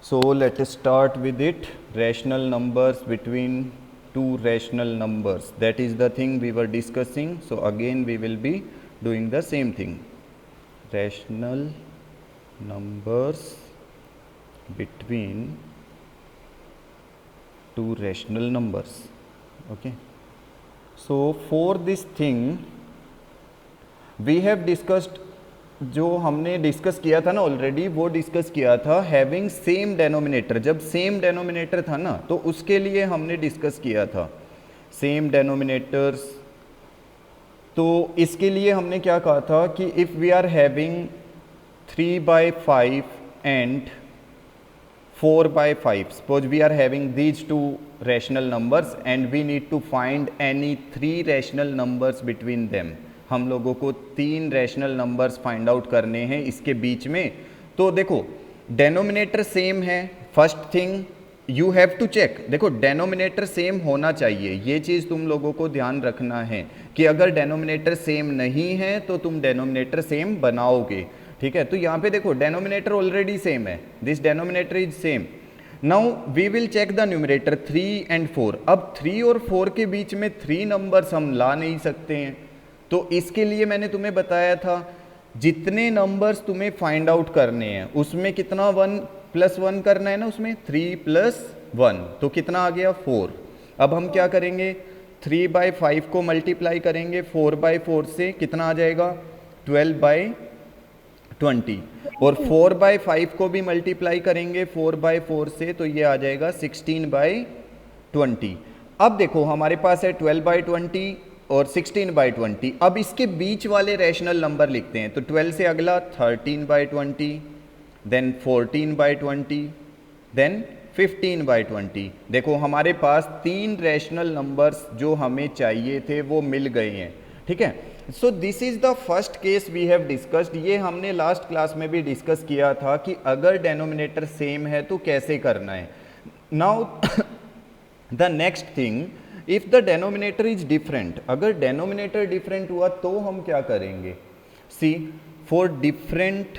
So let us start with it. Rational numbers between two rational numbers. That is the thing we were discussing. So again we will be doing the same thing. Rational numbers between two rational numbers. Okay. So for this thing we have discussed, जो हमने discuss किया था ना already, वो discuss किया था having same denominator. जब same denominator था ना तो उसके लिए हमने डिस्कस किया था सेम डेनोमिनेटर्स. तो इसके लिए हमने क्या कहा था कि if we are having 3/5 and 4/5, suppose we are having these two rational numbers and we need to find any 3 rational numbers between them. हम लोगों को 3 रैशनल नंबर्स फाइंड आउट करने हैं इसके बीच में. तो देखो डेनोमिनेटर सेम है. First thing you have to check. देखो डेनोमिनेटर सेम होना चाहिए, ये चीज़ तुम लोगों को ध्यान रखना है कि अगर डेनोमिनेटर सेम नहीं है तो तुम डेनोमिनेटर सेम बनाओगे. ठीक है, तो यहाँ पे देखो डेनोमिनेटर ऑलरेडी सेम है. This denominator is same. Now we will check the numerator 3 and 4. अब 3 और 4 के बीच में 3 नंबर्स हम ला नहीं सकते हैं. तो इसके लिए मैंने तुम्हें बताया था जितने नंबर्स तुम्हें फाइंड आउट करने हैं उसमें कितना 1 + 1 करना है ना, उसमें 3 + 1, तो कितना आ गया 4. अब हम क्या करेंगे 3/5 को मल्टीप्लाई करेंगे 4/4 से, कितना आ जाएगा 12/20. और 4/5 को भी मल्टीप्लाई करेंगे 4/4 से तो ये आ जाएगा 16/20. अब देखो हमारे पास है 12/20 और 16/20. अब इसके बीच वाले रैशनल नंबर लिखते हैं. तो 12 से अगला 13/20, देन 14/20, देन 15/20. देखो हमारे पास 3 रैशनल नंबर्स जो हमें चाहिए थे वो मिल गए हैं. ठीक है, so this is the first case we have discussed. ये हमने लास्ट क्लास में भी डिस्कस किया था कि अगर डेनोमिनेटर सेम है तो कैसे करना है. Now the next thing, if the denominator is different. अगर डेनोमिनेटर डिफरेंट हुआ तो हम क्या करेंगे. See, for different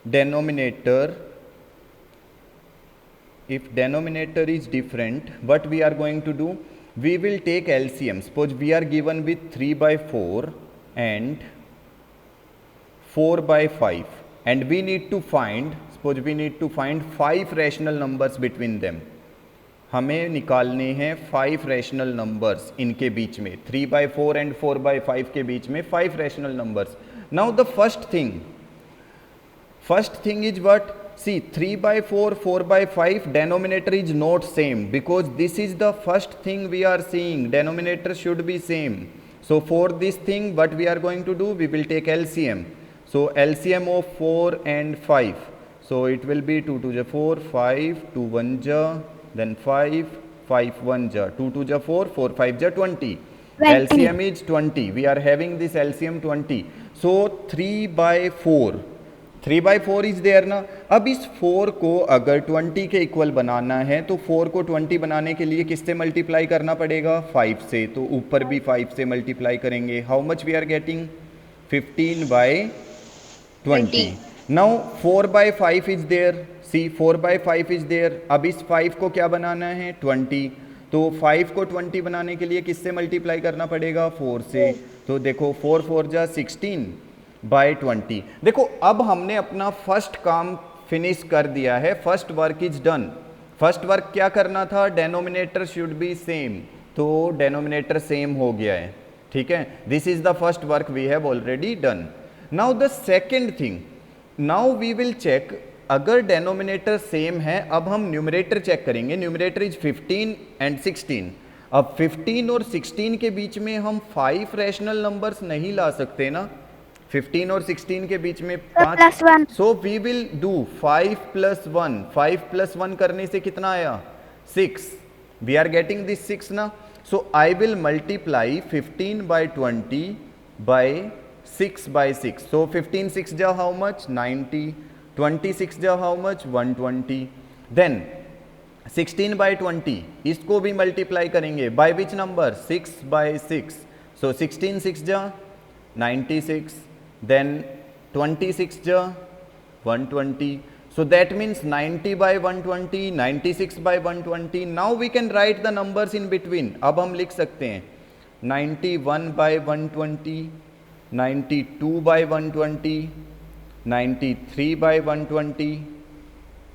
denominator, if denominator is different, what we are going to do, we will take LCM. Suppose we are given with 3/4 and 4/5 and we need to find, suppose we need to find 5 rational numbers between them. हमें निकालने हैं 5 rational numbers इनके बीच में, 3/4 and 4/5 के बीच में 5 rational numbers. Now the first thing is what. See, 3/4, 4/5 denominator is not same because this is the first thing we are seeing. Denominator should be same. So for this thing what we are going to do, we will take LCM. So LCM of 4 and 5. So it will be 2 2 4, 5, 2 1 ja, then 5, 5 1 ja, 2 2 4, 4 5 20. LCM is 20. We are having this LCM 20. So 3/4 is there ना. अब इस 4 को अगर 20 के equal बनाना है तो 4 को 20 बनाने के लिए किससे मल्टीप्लाई करना पड़ेगा 5 से. तो ऊपर भी 5 से मल्टीप्लाई करेंगे. How much we are getting 15/20. Now 4/5 is there. See, 4/5 is there. अब इस 5 को क्या बनाना है 20. तो 5 को 20 बनाने के लिए किससे मल्टीप्लाई करना पड़ेगा 4 से. तो देखो 4 4 जा 16/20. देखो अब हमने अपना फर्स्ट काम फिनिश कर दिया है. First work is done. First work क्या करना था, डेनोमिनेटर शुड बी सेम. तो डेनोमिनेटर सेम हो गया है. ठीक है, this is the first work we have already done. Now the second thing, now we will check. अगर डेनोमिनेटर सेम है अब हम न्यूमरेटर चेक करेंगे. Numerator is 15 and 16. अब 15 और 16 के बीच में हम 5 रैशनल नंबर्स नहीं ला सकते ना. 15 और 16 के बीच में 5. सो वी विल डू 5 + 1. 5 + 1 करने से कितना आया 6. वी आर गेटिंग दिस 6 ना. So I will multiply 15/20 bye 6/6. सो 15 6 जा हाउ मच 90. 26 जा हाउ मच 120. देन 16/20 इसको भी मल्टीप्लाई करेंगे बाय विच नंबर 6/6. सो 16 6 जा 96. देन 26 जा 120. So that means 90 by 120, 96 by 120. Now we can write the numbers in between. अब हम लिख सकते हैं 91 by 120, 92 by 120, 93 by 120,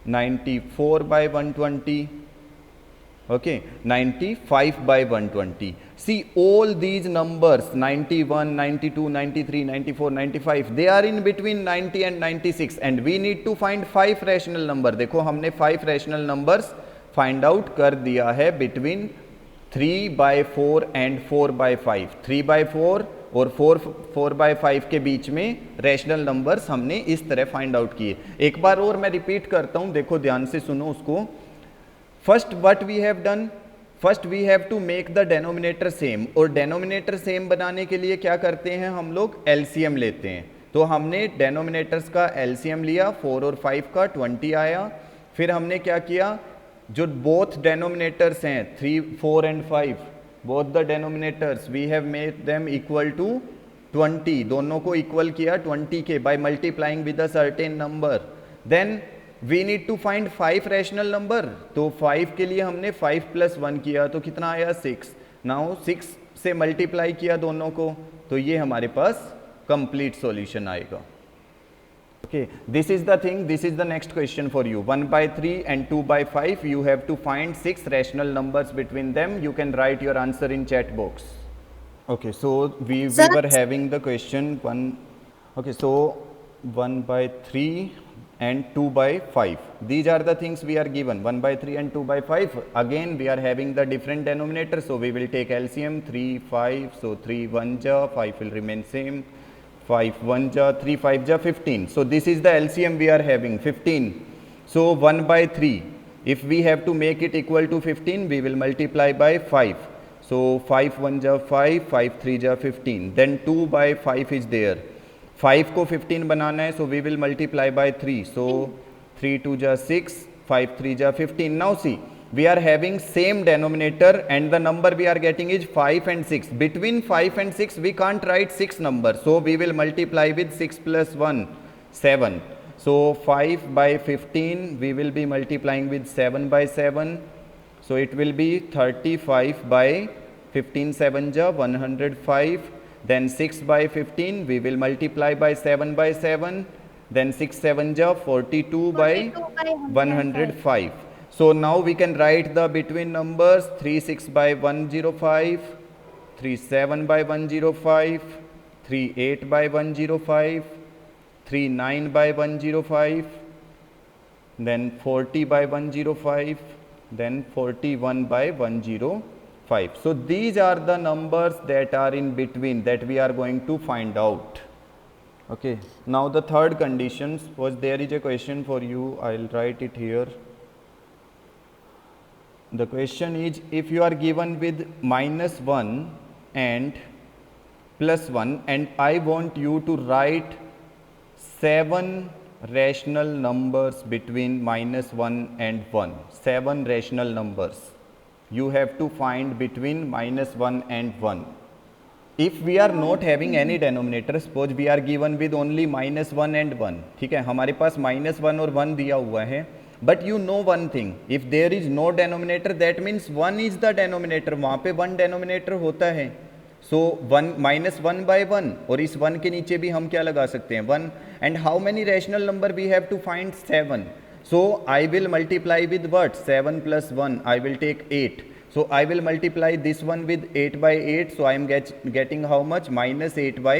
94 by 120, okay, 95 by 120. See, all these numbers 91, 92, 93, 94, 95, they are in between 90 and 96 and we need to find 5 rational number. देखो हमने 5 rational numbers find out कर दिया है between 3 by 4 and 4 by 5. 3 by 4 और 4 by 5 के बीच में rational numbers हमने इस तरह फाइंड आउट किए. एक बार और मैं रिपीट करता हूं, देखो ध्यान से सुनो उसको. First what we have done, first we have to make the denominator same. और डेनोमिनेटर सेम बनाने के लिए क्या करते हैं हम लोग, एलसीएम लेते हैं. तो हमने डेनोमिनेटर्स का एलसीएम लिया, 4 और 5 का 20 आया. फिर हमने क्या किया, जो बोथ डेनोमिनेटर्स हैं 3, 4 and 5, both the denominators we have made them equal to 20. दोनों को इक्वल किया 20 के by multiplying with a certain number. Then we need to find 5 rational number. तो 5 के लिए हमने 5 + 1 किया तो कितना आया 6. नाउ 6 से मल्टीप्लाई किया दोनों को, तो ये हमारे पास कंप्लीट सॉल्यूशन आएगा. Okay, this is the thing, this is the next question for you. 1 by 3 and 2 by 5, you have to find 6 rational numbers between them. You can write your answer in chat box. Okay, so we were having the question 1. Okay, so 1 by 3 and 2 by 5. These are the things we are given, 1 by 3 and 2 by 5. Again, we are having the different denominator, so we will take LCM 3, 5. So 3 1 ja, 5 will remain same. 5 1 ja, 3 5 ja, 15. So this is the LCM we are having, 15. So 1 by 3, if we have to make it equal to 15, we will multiply by 5. So 5 1 ja 5, 5 3 ja 15. Then 2 by 5 is there. 5 को 15 बनाना है, so we will multiply by 3. So 3 2 ja 6, 5 3 ja 15. Now see, we are having same denominator and the number we are getting is 5 and 6. Between 5 and 6 we can't write 6 numbers, so we will multiply with 6 plus 1, 7. So 5 by 15 we will be multiplying with 7 by 7. So it will be 35 by 15 7 ja 105. Then 6 by 15 we will multiply by 7 by 7. Then 6 7 ja 42 by 105. So now we can write the between numbers 3 6 by 105, 3 7 by 105, 3 8 by 105, 3 9 by 105, then 40 by 105, then 41 by 105. So these are the numbers that are in between that we are going to find out. Okay, now the third condition, suppose there is a question for you, I'll write it here. The question is, if you are given with -1 and +1 and I want you to write 7 rational numbers between -1 and 1. 7 rational numbers you have to find between -1 and 1. If we are not having any denominator, suppose we are given with only -1 and 1. ठीक है, हमारे पास -1 और 1 दिया हुआ है. But you know one thing, if there is no denominator, that means 1 is the denominator. वहाँ पे 1 denominator होता है. So 1 -1 by 1, और इस 1 के नीचे भी हम क्या लगा सकते हैं 1. And how many rational number we have to find? 7. So I will multiply with what? 7 plus 1, I will take 8. So I will multiply this one with 8 by 8. So I am getting how much? -8 by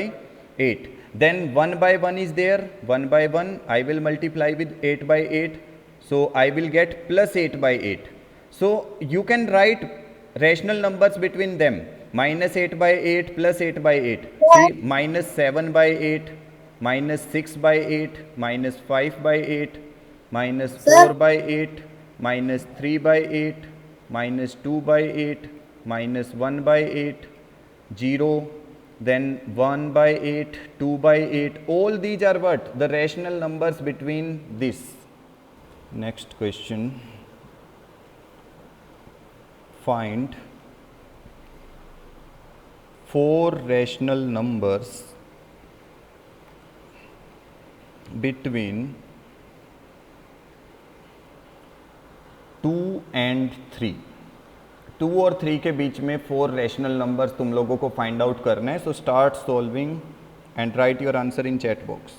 8. Then 1 by 1 is there. 1 by 1, I will multiply with 8 by 8. So I will get +8 by 8. So you can write rational numbers between them. -8 by 8 plus 8 by 8. See, -7 by 8, -6 by 8, -5 by 8, -4 by 8, -3 by 8, -2 by 8, -1 by 8, 0, then 1 by 8, 2 by 8. All these are what? The rational numbers between this. Next question, find 4 rational numbers between 2 and 3, 2 और 3 के बीच में 4 rational numbers तुम लोगों को find out करना है. So start solving and right your answer in chat box.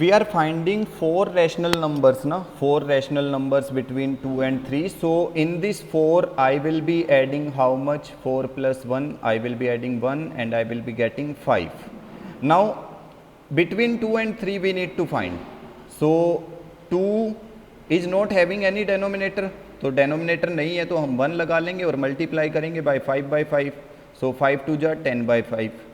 We are finding 4 rational numbers na, 4 rational numbers between 2 and 3. So in this 4 I will be adding how much? 4 plus 1, I will be adding 1 and I will be getting 5. Now between 2 and 3 we need to find. So 2 is not having any denominator, तो denominator नहीं है तो हम 1 लगा लेंगे और multiply करेंगे by 5. So 5 2 जा 10 by 5.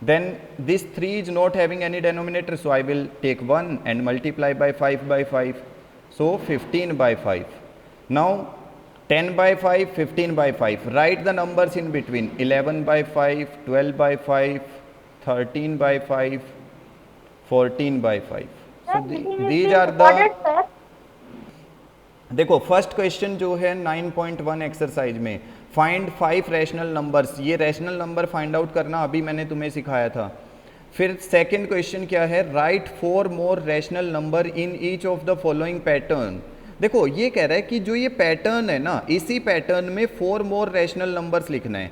Then this 3 is not having any denominator, so I will take 1 and multiply by 5. So 15 by 5. Now 10 by 5, 15 by 5. Write the numbers in between. 11 by 5, 12 by 5, 13 by 5, 14 by 5. So these are the, देखो first question जो है 9.1 exercise में, find 5 rational numbers. ये rational number find out करना अभी मैंने तुम्हें सिखाया था. फिर सेकंड क्वेश्चन क्या है? Right 4 more rational number in each of the following pattern. देखो ये कह रहा है कि जो ये पैटर्न है ना, इसी पैटर्न में 4 मोर रैशनल नंबर्स लिखना है.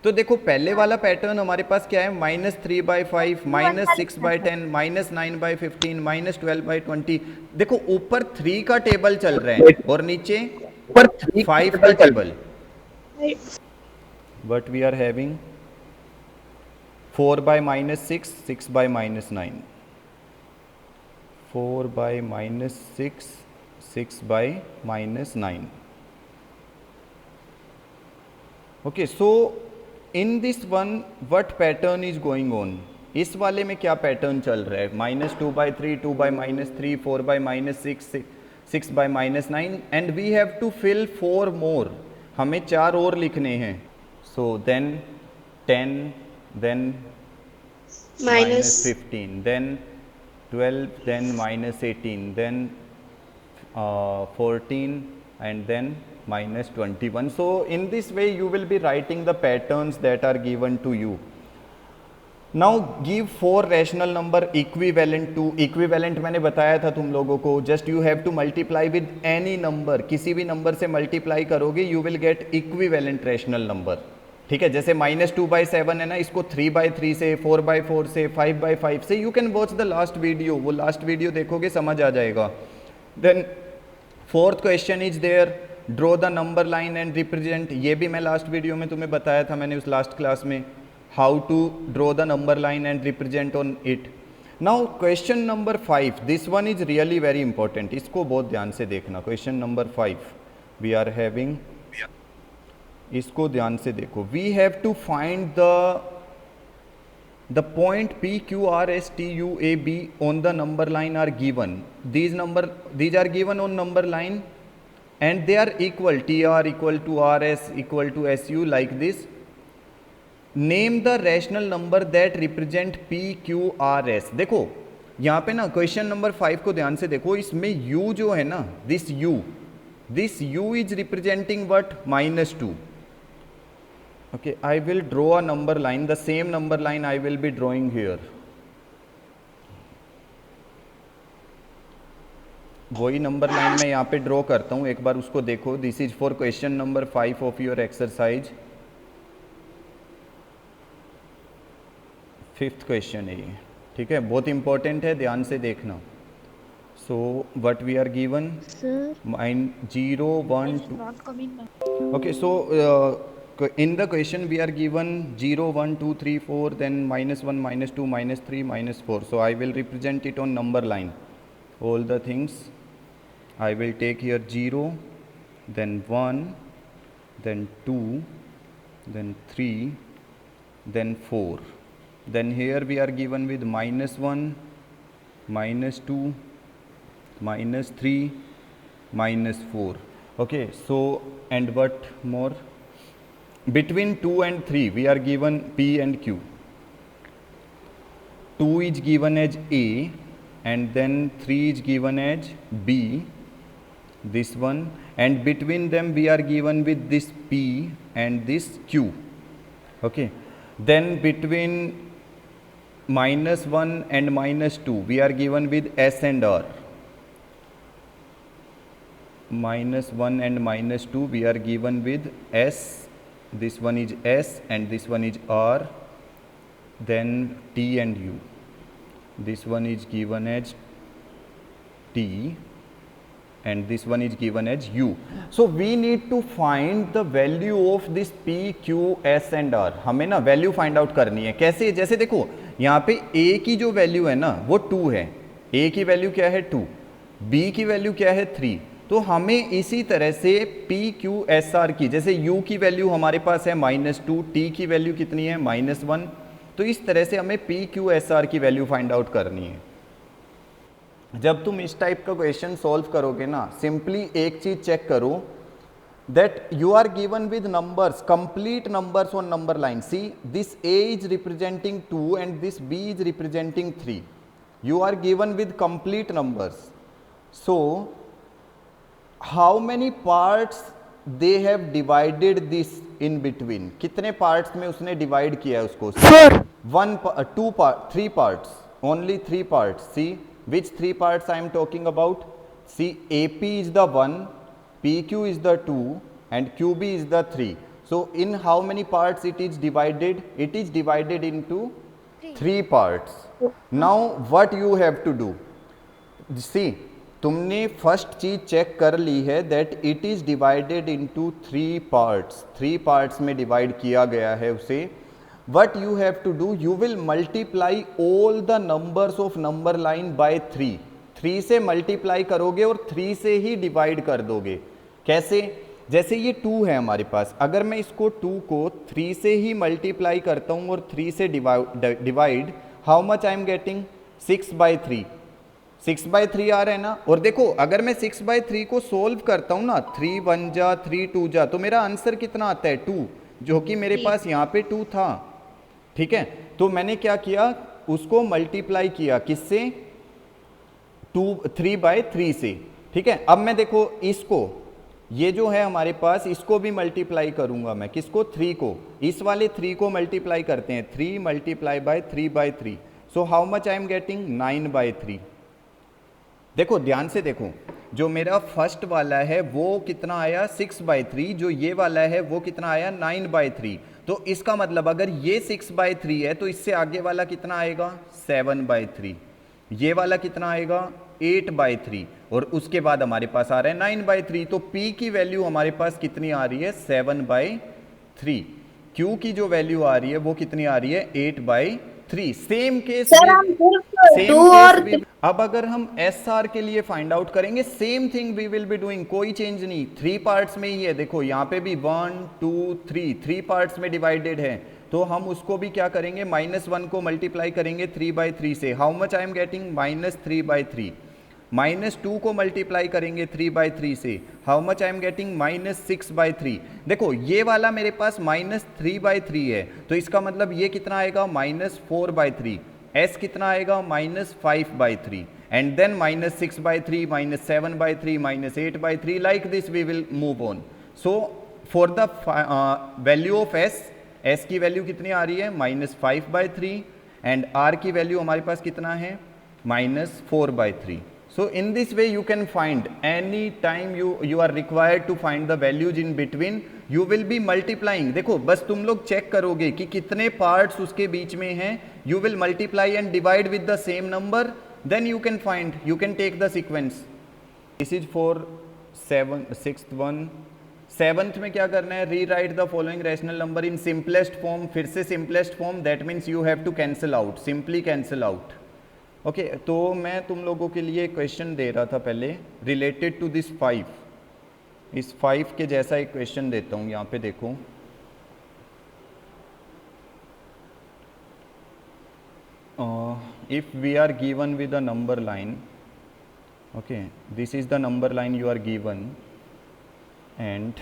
तो देखो पहले वाला पैटर्न हमारे पास क्या है? -3 by 5, -6 by 10, -9 by 15, -12 by 20. देखो ऊपर 3 का टेबल चल रहा है और नीचे 5 का table. But we are having 4 by -6, 6 by -9, 4 by -6, 6 by -9. Okay, so in this one what pattern is going on? इस वाले में क्या पैटर्न चल रहा है? -2 by 3, 2 by -3, 4 by -6, 6 by -9 and we have to fill 4 more. हमें 4 और लिखने हैं. So then 10, then -15, then 12, then -18, then 14 and then -21. So in this way you will be writing the patterns that are given to you. Now give 4 rational number equivalent to, equivalent मैंने बताया था तुम लोगों को, just you have to multiply with any number. किसी भी number से multiply करोगे you will get equivalent rational number. ठीक है, जैसे -2 by 7 है ना, इसको 3 by 3 से, 4 by 4 से, 5 by 5 से. You can watch the last video, वो लास्ट वीडियो देखोगे समझ आ जाएगा. Then fourth question is there, draw the number line and represent. ये भी मैं लास्ट वीडियो में तुम्हें बताया था, मैंने उस लास्ट क्लास में, how to draw the number line and represent on it. Now question number 5, this one is really very important, इसको बहुत ध्यान से देखना. Question number 5 we are having, इसको ध्यान से देखो. We have to find the point P, Q, R, S, T, U, A, B on the number line are given. These are given on number line and they are equal, TR equal to RS equal to SU, like this. Name the rational number that represent P, Q, R, S. देखो यहाँ पे ना question number 5 को ध्यान से देखो, इसमें U जो है ना, this U is representing what? -2. Okay, I will draw a number line, the same number line I will be drawing here. वही नंबर लाइन मैं यहाँ पे ड्रॉ करता हूँ, एक बार उसको देखो. This is for question number 5 of your exercise. 5th question है ये, ठीक है, बहुत इंपॉर्टेंट है, ध्यान से देखना. So what we are given, 0 1 2. Okay, so in the question we are given 0 1 2 3 4, then -1 -2 -3 -4. So I will represent it on number line, all the things. I will take here 0, then 1, then 2, then 3, then 4. Then here we are given with -1 -2 -3 -4. Okay, so and what more? Between 2 and 3 we are given P and Q. 2 is given as A and then 3 is given as B, this one, and between them we are given with this P and this Q. Okay, then between -1 and -2 we are given with S and R. -1 and -2 we are given with S, this one is S and this one is R, then T and U. This one is given as T and this one is given as U. So we need to find the value of this P, Q, S and R. हमें ना value find out करनी है। कैसे? जैसे देखो यहाँ पे A की जो वैल्यू है ना वो 2 है, A की वैल्यू क्या है 2, B की वैल्यू क्या है 3। तो हमें इसी तरह से P, Q, S, R की, जैसे U की वैल्यू हमारे पास है -2, T की वैल्यू कितनी है -1, तो इस तरह से हमें P, Q, S, R की वैल्यू फाइंड आउट करनी है। जब तुम इस टाइप का क्वेश्चन सॉल्व करोगे ना, सिंपली एक चीज चेक करो that you are given with numbers, complete numbers on number line. See this A is representing 2 and this B is representing 3। You are given with complete numbers. So how many parts they have divided this in between, कितने parts में उसने divide किया है उसको? 4. 3 parts, only 3 parts। See which 3 parts I am talking about? See, AP is the 1, PQ is the 2 and QB is the 3. So in how many parts it is divided? It is divided into 3 parts. Now what you have to do? See, तुमने first चीज check कर ली है that it is divided into 3 parts, 3 parts में divide किया गया है उसे। What you have to do, you will multiply all the numbers of number line by 3। 3 से मल्टीप्लाई करोगे और 3 से ही डिवाइड कर दोगे। कैसे? जैसे ये 2 है हमारे पास, अगर मैं इसको 2 को 3 से ही मल्टीप्लाई करता हूँ और 3 से divide, how much I am getting? 6/3। 6/3 आ रहा है ना। और देखो अगर मैं 6/3 को सोल्व करता हूँ ना, 3 1 जा 3 2 जा, तो मेरा आंसर कितना आता है? 2, जो कि मेरे पास यहाँ पे 2 था। ठीक है, तो मैंने क्या किया, उसको मल्टीप्लाई किया किससे? 3/3 से। ठीक है, अब मैं देखो इसको, ये जो है हमारे पास, इसको भी मल्टीप्लाई करूंगा मैं। किसको? 3 को। इस वाले 3 को मल्टीप्लाई करते हैं, 3 multiply by 3/3। So how much I am getting? 9/3। देखो ध्यान से देखो, जो मेरा फर्स्ट वाला है वो कितना आया? 6/3। जो ये वाला है वो कितना आया? 9/3। तो इसका मतलब अगर ये 6/3 है तो इससे आगे वाला कितना आएगा? 7/3। ये वाला कितना आएगा? 8/3। और उसके बाद हमारे पास आ रहा है 9/3। तो P की वैल्यू हमारे पास कितनी आ रही है? 7/3। Q की जो वैल्यू आ रही है वो कितनी आ रही है? 8/3। सेम केस सर हम सिर्फ 2 और अब अगर हम SR के लिए फाइंड आउट करेंगे, same thing we will be doing, कोई चेंज नहीं, 3 पार्ट्स में ही है। देखो यहाँ पे भी 1 2 3 पार्ट्स में डिवाइडेड है, तो हम उसको भी क्या करेंगे? -1 को मल्टीप्लाई करेंगे 3/3 से। How much I am getting? -3/3। -2 को मल्टीप्लाई करेंगे 3/3 से, how much I am getting? -6/3। देखो ये वाला मेरे पास -3/3 है, तो इसका मतलब ये कितना आएगा? -4/3। S कितना आएगा? -5/3। And then -6/3, -7/3, -8/3, like this we will move on. So for the value of S की वैल्यू कितनी आ रही है? -5/3 एंड R की वैल्यू हमारे पास कितना है? -4/3। So in this way you can find any time you are required to find the values in between, you will be multiplying। देखो बस तुम लोग चेक करोगे कि कितने पार्ट्स उसके बीच में हैं, you will multiply and divide with the same number, then you can find, you can take the sequence। This is for 6th one। 7th में क्या करना है? Rewrite the following rational number in simplest form. फिर से simplest form, that means you have to cancel out, simply cancel out. Okay, तो मैं तुम लोगों के लिए क्वेश्चन दे रहा था पहले रिलेटेड टू दिस 5। इस 5 के जैसा एक क्वेश्चन देता हूँ, यहाँ पे देखो। If we are given with a number line, okay, this is the number line you are given, and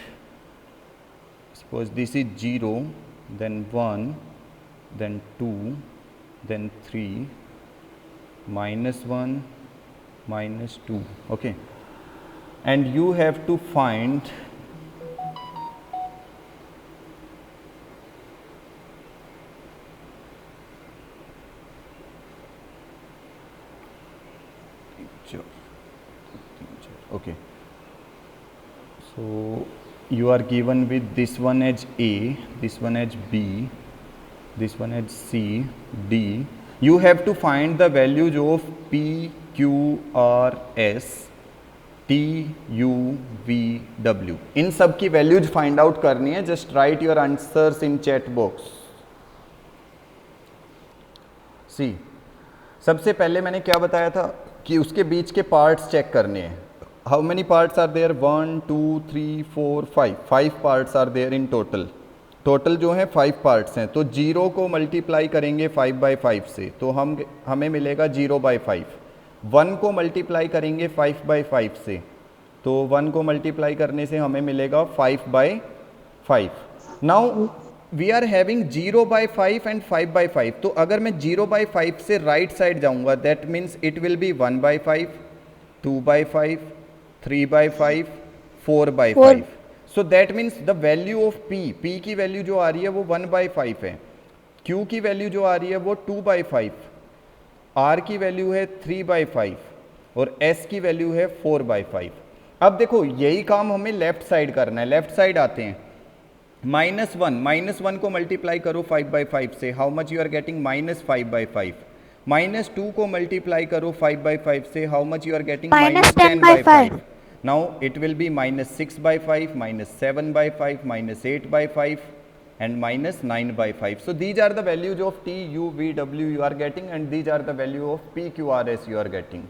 suppose this is 0, then 1, then 2, then 3, -1, -2, okay, and you have to find okay, So you are given with this one as A, this one as B, this one as C, D. You have to find the values of P, Q, R, S, T, U, V, W. इन सब की values find out करनी है. Just write your answers in chat box. See, सबसे पहले मैंने क्या बताया था कि उसके बीच के पार्ट्स चेक करने हैं. How many parts are there? 1 2 3 4 5. 5 parts are there in total. Total जो है 5 पार्ट्स हैं. तो 0 को मल्टीप्लाई करेंगे 5/5 से तो हमें मिलेगा 0/5. 1 को मल्टीप्लाई करेंगे 5/5 से तो 1 को मल्टीप्लाई करने से हमें मिलेगा 5/5. Now we are having 0/5 and 5/5. तो अगर मैं 0/5 से राइट साइड जाऊंगा that means it will be 1/5, 2/5, 3/5, 4/5. So that means the value of P की वैल्यू जो आ रही है वो 1/5 है. Q की वैल्यू जो आ रही है वो 2/5, R की वैल्यू है 3/5 और S की वैल्यू है 4/5. अब देखो यही काम हमें लेफ्ट साइड करना है. लेफ्ट साइड आते हैं. -1 को मल्टीप्लाई करो 5/5 से. How much you are getting? -5/5. -2 को मल्टीप्लाई करो 5/5 से. How much you are getting? -10/5. Now it will be -6/5, -7/5, -8/5 and -9/5. So these are the values of T, U, V, W you are getting and these are the value of P, Q, R, S you are getting.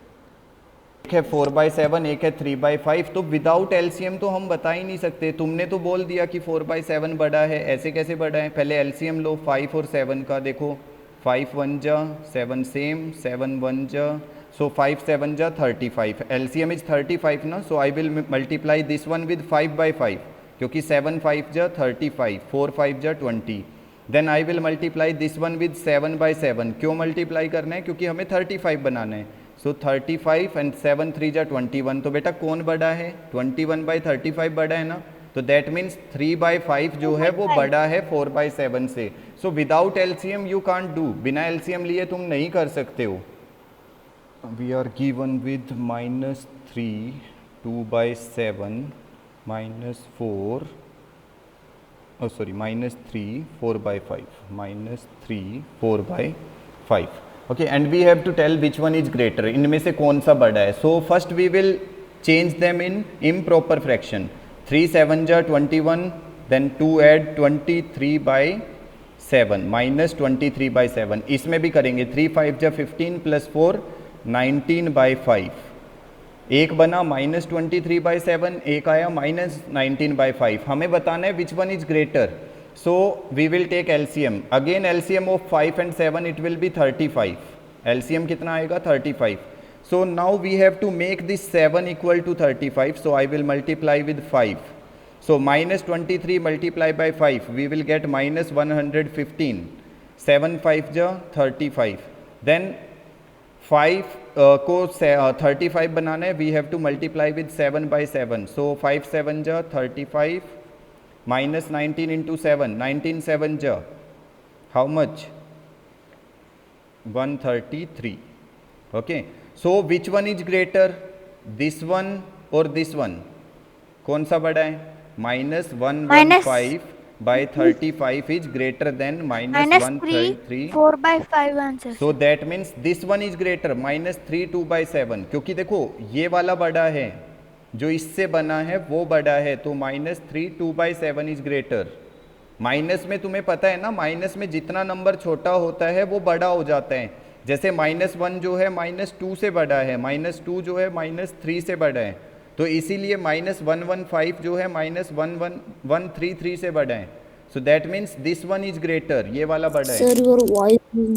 एक है 4/7, एक है 3/5. तो without LCM तो हम बता ही नहीं सकते. तुमने तो बोल दिया कि 4/7 बड़ा है. ऐसे कैसे बड़ा है? पहले एलसीएम लो 5 और 7 का. देखो 5 1 जा 7 सेम, 7 1 जा. सो 5 7 जा 35. एलसीएम इज 35 ना. So I will multiply this one with 5/5 क्योंकि 7 5 जा 35, 4 5 जा 20. Then I will multiply this one with 7/7. क्यों मल्टीप्लाई करना है? क्योंकि हमें 35 बनाना है. सो 35 एंड 7 3 जा 21. तो बेटा कौन बड़ा है? 21/35 बड़ा है ना. तो दैट मीन्स 3/5 जो है वो बड़ा है 4/7 से. So without LCM you can't do. बिना एलसीएम लिए तुम नहीं कर सकते हो. We are given with -3 2/7 -4 -3 4/5 -3 4/5. okay and we have to tell which one is greater. इनमें से कौन सा बड़ा है? so first we will change them in improper fraction. 3 7 जा 21, then 2 add 23/7 -23/7. इसमें भी करेंगे 3 5 जा 15 + 4 19/5. एक बना -23/7, एक आया -19/5. हमें बताना है which one is greater. So we will take LCM. Again LCM of 5 and 7 it will be 35. LCM कितना आएगा? 35. So now we have to make this 7 equal to 35. So I will multiply with 5. So -23 multiply by 5 we will get -115. 7 5 जा 35. Then 5 को 35 बनाना है. We have to multiply with 7/7. So 5 7 जा 35 -19 into 7. 19 7 जा how much? 133. Okay so which one is greater? This one और this one? कौन सा बड़ा है? -115 by 35 is greater than -133 4/5 answer. so that means this one is greater. -3 2/7. क्योंकि देखो ये वाला बड़ा है जो इससे बना है वो बड़ा है तो -3 2/7 इज ग्रेटर. माइनस में तुम्हें पता है ना, माइनस में जितना नंबर छोटा होता है वो बड़ा हो जाता है. जैसे -1 जो है -2 से बड़ा है, -2 जो है -3 से बड़ा है. तो इसीलिए -115 जो है -133 से बड़ा है. सो that means this one is greater. ये वाला बड़ा है. Sir, your voice is